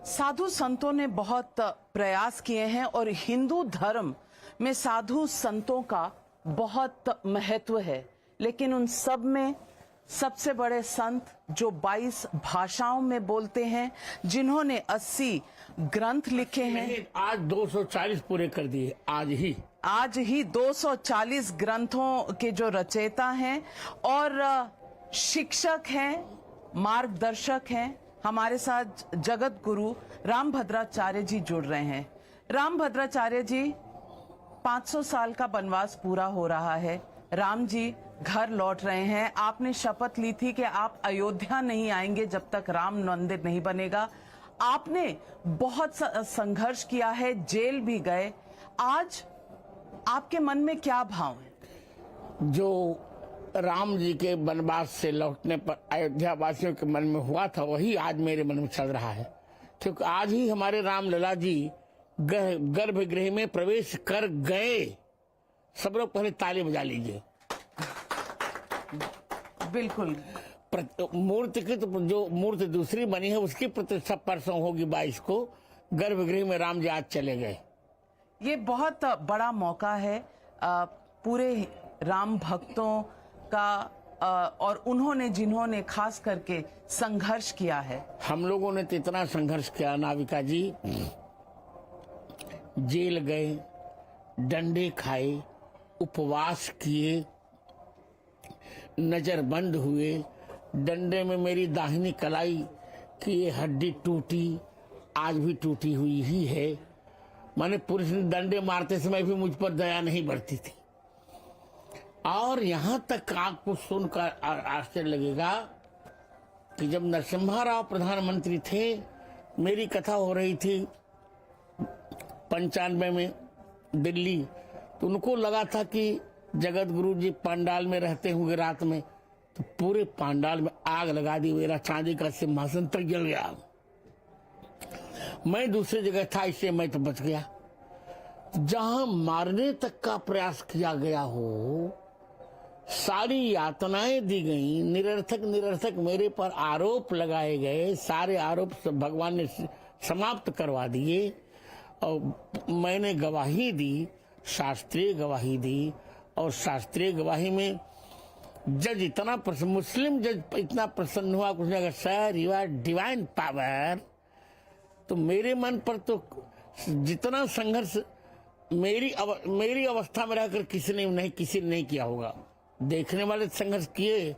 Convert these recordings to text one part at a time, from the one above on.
साधु संतों ने बहुत प्रयास किए हैं और हिंदू धर्म में साधु संतों का बहुत महत्व है, लेकिन उन सब में सबसे बड़े संत जो 22 भाषाओं में बोलते हैं, जिन्होंने 80 ग्रंथ लिखे हैं। आज 240 पूरे कर दिए। आज ही 240 ग्रंथों के जो रचयिता हैं और शिक्षक हैं, मार्गदर्शक हैं। हमारे साथ जगत गुरु रामभद्राचार्य जी जुड़ रहे हैं। रामभद्राचार्य जी, 500 साल का वनवास पूरा हो रहा है, राम जी घर लौट रहे हैं। आपने शपथ ली थी कि आप अयोध्या नहीं आएंगे जब तक राम मंदिर नहीं बनेगा। आपने बहुत संघर्ष किया है, जेल भी गए। आज आपके मन में क्या भाव है? जो राम जी के वनवास से लौटने पर अयोध्या वासियों के मन में हुआ था, वही आज मेरे मन में चल रहा है। क्योंकि आज ही हमारे रामलला जी गर्भगृह में प्रवेश कर गए। सब लोग पहले ताली बजा लीजिए। बिल्कुल। मूर्ति की तो जो मूर्ति दूसरी बनी है उसकी प्रतिष्ठा परसों होगी 22 को। गर्भगृह में राम जी आज चले गए। ये बहुत बड़ा मौका है पूरे राम भक्तों का, और उन्होंने जिन्होंने खास करके संघर्ष किया है। हम लोगों ने तो इतना संघर्ष किया नाविका जी, जेल गए, डंडे खाए, उपवास किए, नजरबंद हुए। डंडे में मेरी दाहिनी कलाई की ये हड्डी टूटी, आज भी टूटी हुई ही है। माने पुरुष डंडे मारते समय भी मुझ पर दया नहीं बढ़ती थी। और यहां तक आपको सुनकर आश्चर्य लगेगा कि जब नरसिम्हा राव प्रधानमंत्री थे, मेरी कथा हो रही थी 95 में दिल्ली, तो उनको लगा था कि जगत गुरु जी पंडाल में रहते होंगे रात में, तो पूरे पंडाल में आग लगा दी। मेरा चांदी का सिंहासन तक जल गया। मैं दूसरी जगह था, इससे मैं तो बच गया। जहां मारने तक का प्रयास किया गया हो, सारी यातनाएं दी गई, निरर्थक मेरे पर आरोप लगाए गए, सारे आरोप भगवान ने समाप्त करवा दिए। और मैंने गवाही दी, शास्त्रीय गवाही दी, और शास्त्रीय गवाही में जज इतना मुस्लिम जज इतना प्रसन्न हुआ, कुछ नहीं, sir you are divine power. तो मेरे मन पर तो जितना संघर्ष मेरी अवस्था में रहकर किसी ने नहीं किया होगा। देखने वाले संघर्ष किए,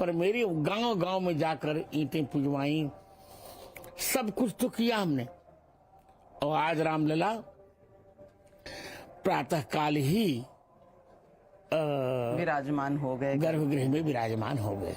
पर मेरी गांव में जाकर ईंटें पुजवाई, सब कुछ तो किया हमने। और आज रामलला प्रातः काल ही विराजमान हो गए, गर्भगृह में विराजमान हो गए।